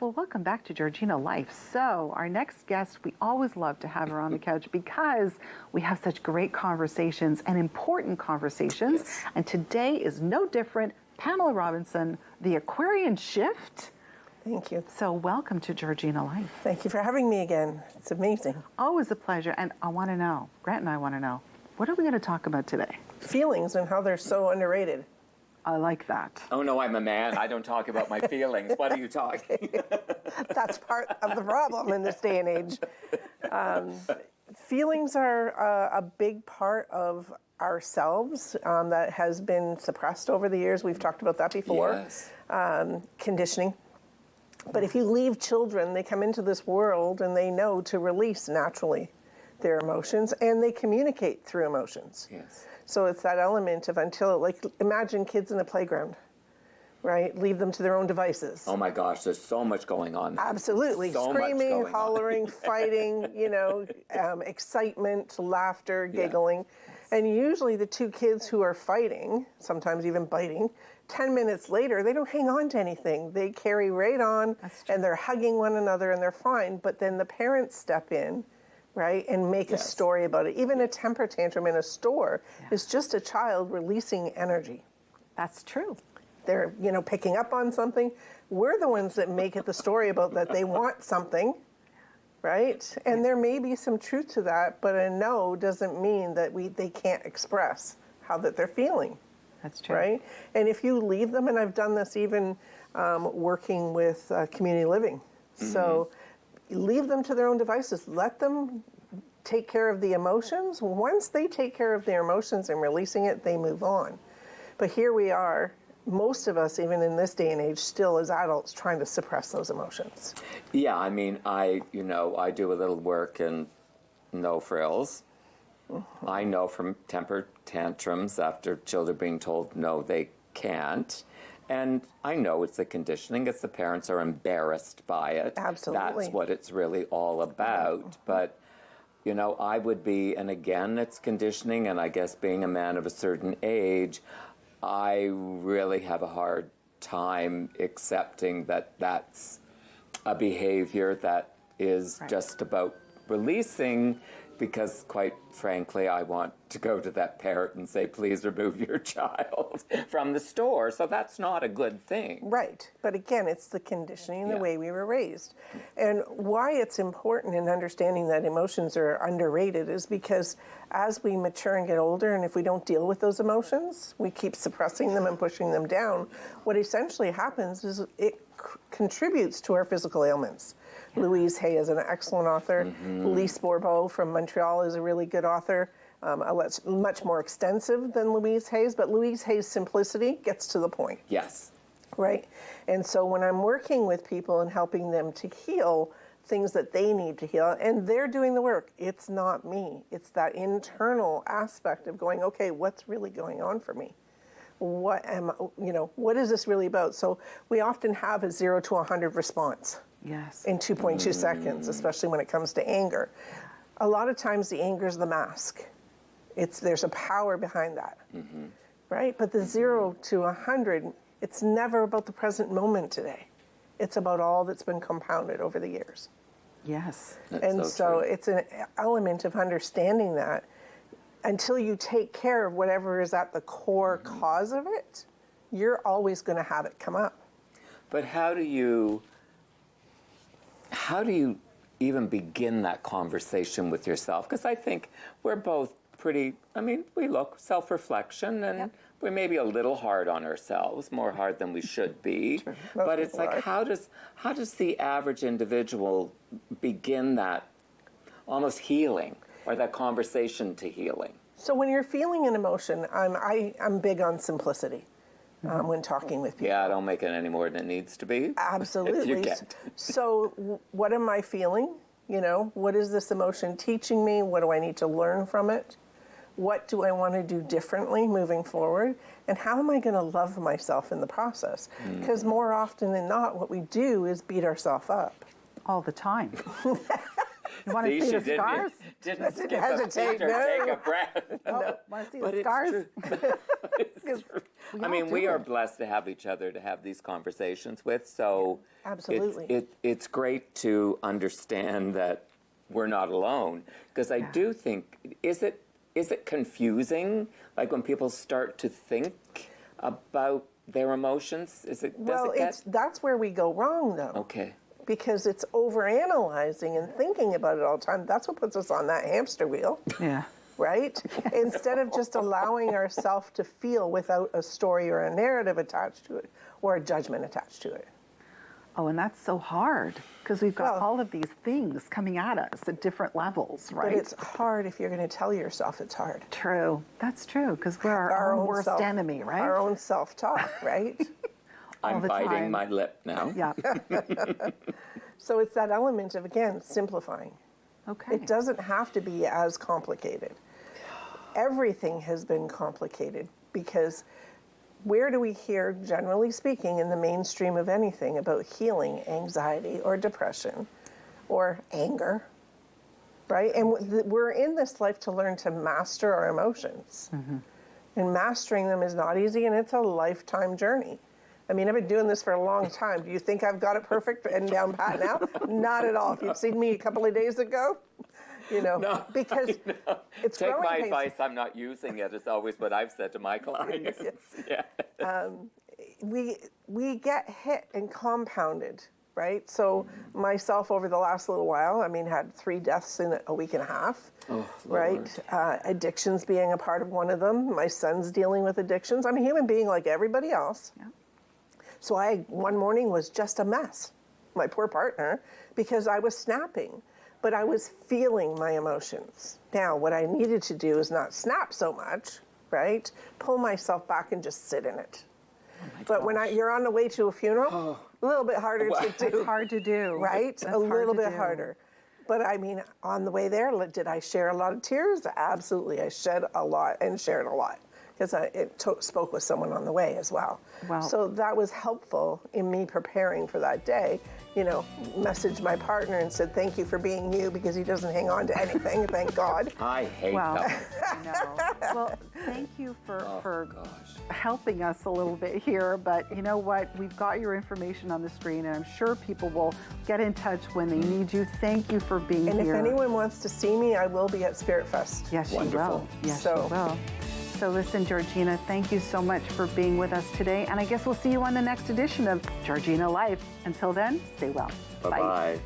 Well, welcome back to Georgina Life. So our next guest, we always love to have her on the couch because we have such great conversations and important conversations. Yes. And today is no different. Pamela Robinson, the Aquarian shift. Thank you. So welcome to Georgina Life. Thank you for having me again. It's amazing. Always a pleasure. And I want to know, Grant and I want to know, what are we going to talk about today? Feelings and how they're so underrated. I like that. Oh, no, I'm a man. I don't talk about my feelings. What are you talking? That's part of the problem in this day and age. Feelings are a big part of ourselves that has been suppressed over the years. We've talked about that before. Yes. Conditioning. But if you leave children, they come into this world and they know to release naturally their emotions, and they communicate through emotions. Yes. So it's that element of imagine kids in the playground, right? Leave them to their own devices. Oh my gosh, there's so much going on. Absolutely. So Screaming, much going hollering, fighting, excitement, laughter, giggling. And usually the two kids who are fighting, sometimes even biting, 10 minutes later, they don't hang on to anything. They carry right on, and they're hugging one another, and they're fine. But then the parents step in, right, and make a story about it. Even a temper tantrum in a store is just a child releasing energy. That's true. They're, picking up on something. We're the ones that make it the story about that they want something, right? And there may be some truth to that, but a no doesn't mean that they can't express how that they're feeling. That's true. Right? And if you leave them, and I've done this even working with community living. Mm-hmm. So leave them to their own devices. Let them take care of the emotions. Once they take care of their emotions and releasing it, they move on. But here we are, most of us, even in this day and age, still as adults trying to suppress those emotions. Yeah, I mean, I do a little work in no frills. Mm-hmm. I know from temper tantrums after children being told no, they can't. And I know it's the conditioning. It's the parents are embarrassed by it. Absolutely. That's what it's really all about. Mm-hmm. But, I would be, and again, it's conditioning, and I guess being a man of a certain age, I really have a hard time accepting that that's a behavior that is just about releasing, because quite frankly, I want to go to that parent and say, please remove your child from the store. So that's not a good thing. Right. But again, it's the conditioning, the way we were raised. And why it's important in understanding that emotions are underrated is because as we mature and get older, and if we don't deal with those emotions, we keep suppressing them and pushing them down, what essentially happens is it contributes to our physical ailments. Louise Hay is an excellent author. Mm-hmm. Lise Bourbeau from Montreal is a really good author. Much more extensive than Louise Hay's, but Louise Hay's simplicity gets to the point. Yes. Right? And so when I'm working with people and helping them to heal things that they need to heal, and they're doing the work, it's not me. It's that internal aspect of going, okay, what's really going on for me? What is this really about? So we often have a 0 to 100 response. Yes. In 2.2 seconds, especially when it comes to anger. A lot of times the anger is the mask. There's a power behind that, right? But the 0 to 100, it's never about the present moment today. It's about all that's been compounded over the years. Yes. And so it's an element of understanding that until you take care of whatever is at the core cause of it, you're always going to have it come up. But how do you even begin that conversation with yourself? Because I think we're both we look self-reflection, and we're maybe a little hard on ourselves, more hard than we should be. Sure. But it's like, how does the average individual begin that almost healing, or that conversation to healing? So when you're feeling an emotion, I'm big on simplicity. When talking with people. Yeah, don't make it any more than it needs to be. Absolutely. You can. So what am I feeling? What is this emotion teaching me? What do I need to learn from it? What do I want to do differently moving forward? And how am I going to love myself in the process? Because more often than not, what we do is beat ourselves up. All the time. You want to see the scars? Didn't skip hesitate, a beat or no. take a breath. Oh, want to see But the it's scars? true. It's true. I all mean, do we are it. blessed to have each other to have these conversations with. So Absolutely. it's great to understand that we're not alone. Because I do think, is it confusing? Like when people start to think about their emotions? That's where we go wrong, though. Okay. Because it's overanalyzing and thinking about it all the time. That's what puts us on that hamster wheel. Yeah. Right? Instead of just allowing ourselves to feel without a story or a narrative attached to it or a judgment attached to it. Oh, and that's so hard because we've got Well- all of these things coming at us at different levels, right? But it's hard if you're going to tell yourself it's hard. True. That's true because we're our own worst enemy, right? Our own self-talk, right? I'm the biting time. my lip now. Yeah. So it's that element of, again, simplifying. Okay. It doesn't have to be as complicated. Everything has been complicated because where do we hear, generally speaking, in the mainstream of anything about healing anxiety or depression or anger, right? And we're in this life to learn to master our emotions. Mm-hmm. And mastering them is not easy, and it's a lifetime journey. I mean, I've been doing this for a long time. Do you think I've got it perfect and down pat now? Not at all. If you'd seen me a couple of days ago, No, because it's Take growing my pains. advice, I'm not using it. It's always what I've said to my clients. Yeah. We get hit and compounded, right? So myself over the last little while, I mean, had 3 deaths in a week and a half, right? Addictions being a part of one of them. My son's dealing with addictions. I'm a human being like everybody else. Yeah. So one morning was just a mess, my poor partner, because I was snapping, but I was feeling my emotions. Now, what I needed to do is not snap so much, right? Pull myself back and just sit in it. But when you're on the way to a funeral, a little bit harder to do. It's hard to do. Right? That's A hard little to bit do. harder. But I mean, on the way there, did I share a lot of tears? Absolutely. I shed a lot and shared a lot because I spoke with someone on the way as well. Wow. So that was helpful in me preparing for that day. Messaged my partner and said, thank you for being you, because he doesn't hang on to anything, thank God. I hate Well, them. I know. Well, thank you for Gosh. helping us a little bit here. But you know what? We've got your information on the screen, and I'm sure people will get in touch when they need you. Thank you for being And here. if anyone wants to see me, I will be at Spirit Fest. Yes, she Wonderful. will. Yes, So- she will. So listen, Georgina, thank you so much for being with us today. And I guess we'll see you on the next edition of Georgina Life. Until then, stay well. Bye-bye.